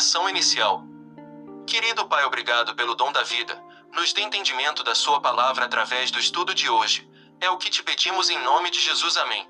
Oração inicial. Querido Pai, obrigado pelo dom da vida. Nos dê entendimento da Sua palavra através do estudo de hoje. É o que te pedimos em nome de Jesus. Amém.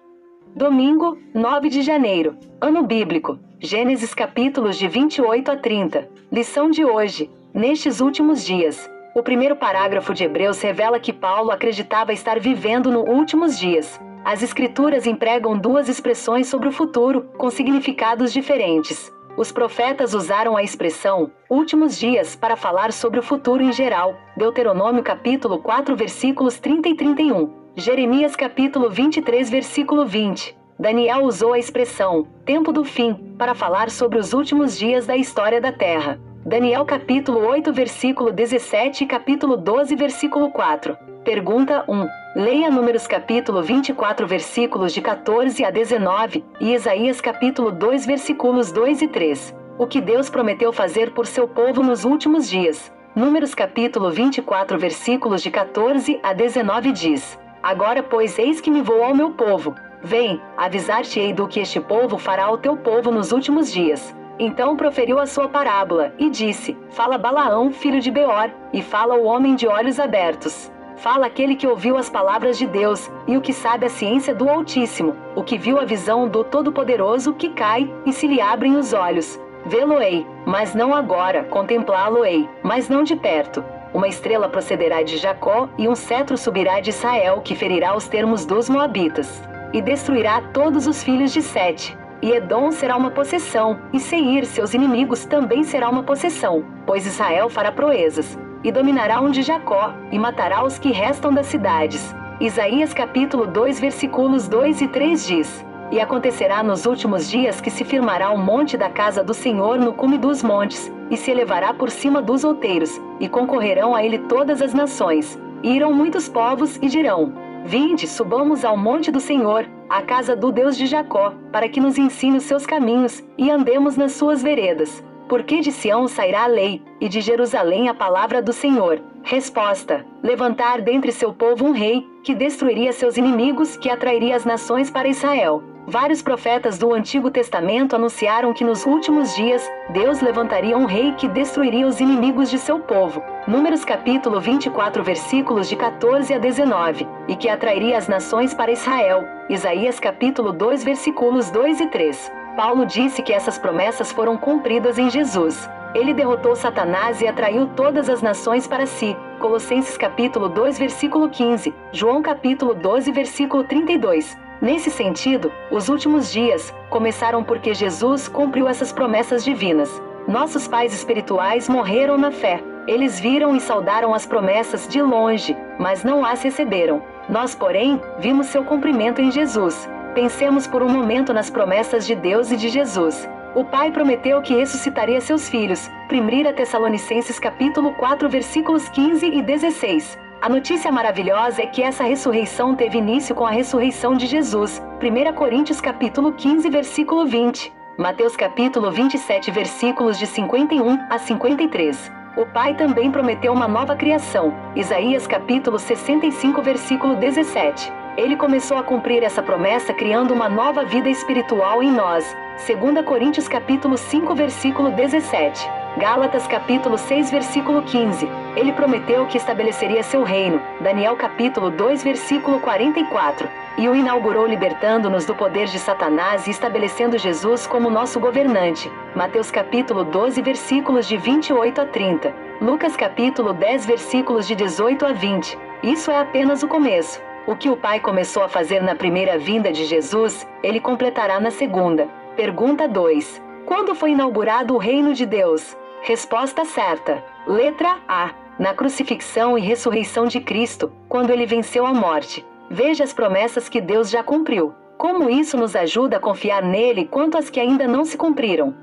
Domingo, 9 de janeiro. Ano bíblico. Gênesis capítulos de 28 a 30. Lição de hoje. Nestes últimos dias. O primeiro parágrafo de Hebreus revela que Paulo acreditava estar vivendo nos últimos dias. As escrituras empregam duas expressões sobre o futuro, com significados diferentes. Os profetas usaram a expressão últimos dias para falar sobre o futuro em geral. Deuteronômio capítulo 4 versículos 30 e 31. Jeremias capítulo 23 versículo 20. Daniel usou a expressão tempo do fim para falar sobre os últimos dias da história da Terra. Daniel capítulo 8 versículo 17 e capítulo 12 versículo 4. Pergunta 1. Leia Números capítulo 24 versículos de 14 a 19 e Isaías capítulo 2 versículos 2 e 3. O que Deus prometeu fazer por seu povo nos últimos dias. Números capítulo 24 versículos de 14 a 19 diz: Agora, pois, eis que me vou ao meu povo. Vem, avisar-te-ei do que este povo fará ao teu povo nos últimos dias. Então proferiu a sua parábola, e disse: Fala Balaão, filho de Beor, e fala o homem de olhos abertos. Fala aquele que ouviu as palavras de Deus, e o que sabe a ciência do Altíssimo, o que viu a visão do Todo-Poderoso que cai, e se lhe abrem os olhos. Vê-lo-ei, mas não agora, contemplá-lo-ei, mas não de perto. Uma estrela procederá de Jacó, e um cetro subirá de Israel, que ferirá os termos dos Moabitas. E destruirá todos os filhos de Sete. E Edom será uma possessão, e Seir, seus inimigos, também será uma possessão, pois Israel fará proezas. E dominará onde Jacó, e matará os que restam das cidades. Isaías capítulo 2 versículos 2 e 3 diz: E acontecerá nos últimos dias que se firmará o monte da casa do Senhor no cume dos montes, e se elevará por cima dos outeiros, e concorrerão a ele todas as nações. E irão muitos povos e dirão: Vinde, subamos ao monte do Senhor, à casa do Deus de Jacó, para que nos ensine os seus caminhos, e andemos nas suas veredas. Porque de Sião sairá a lei, e de Jerusalém a palavra do Senhor. Resposta: levantar dentre seu povo um rei, que destruiria seus inimigos, que atrairia as nações para Israel. Vários profetas do Antigo Testamento anunciaram que nos últimos dias, Deus levantaria um rei que destruiria os inimigos de seu povo. Números capítulo 24 versículos de 14 a 19. E que atrairia as nações para Israel. Isaías capítulo 2 versículos 2 e 3. Paulo disse que essas promessas foram cumpridas em Jesus. Ele derrotou Satanás e atraiu todas as nações para si. Colossenses capítulo 2 versículo 15. João capítulo 12 versículo 32. Nesse sentido, os últimos dias começaram porque Jesus cumpriu essas promessas divinas. Nossos pais espirituais morreram na fé. Eles viram e saudaram as promessas de longe, mas não as receberam. Nós, porém, vimos seu cumprimento em Jesus. Pensemos por um momento nas promessas de Deus e de Jesus. O Pai prometeu que ressuscitaria seus filhos. 1 Tessalonicenses capítulo 4 versículos 15 e 16. A notícia maravilhosa é que essa ressurreição teve início com a ressurreição de Jesus. 1 Coríntios capítulo 15 versículo 20. Mateus capítulo 27 versículos de 51 a 53. O Pai também prometeu uma nova criação. Isaías capítulo 65 versículo 17. Ele começou a cumprir essa promessa criando uma nova vida espiritual em nós. 2 Coríntios capítulo 5 versículo 17. Gálatas capítulo 6 versículo 15. Ele prometeu que estabeleceria seu reino. Daniel capítulo 2 versículo 44. E o inaugurou libertando-nos do poder de Satanás e estabelecendo Jesus como nosso governante. Mateus capítulo 12 versículos de 28 a 30. Lucas capítulo 10 versículos de 18 a 20. Isso é apenas o começo. O que o Pai começou a fazer na primeira vinda de Jesus, Ele completará na segunda. Pergunta 2. Quando foi inaugurado o reino de Deus? Resposta certa. Letra A. Na crucifixão e ressurreição de Cristo, quando Ele venceu a morte. Veja as promessas que Deus já cumpriu. Como isso nos ajuda a confiar nele quanto às que ainda não se cumpriram?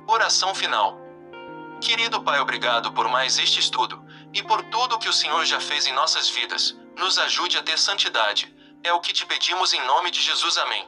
Oração final. Querido Pai, obrigado por mais este estudo, e por tudo o que o Senhor já fez em nossas vidas. Nos ajude a ter santidade. É o que te pedimos em nome de Jesus. Amém.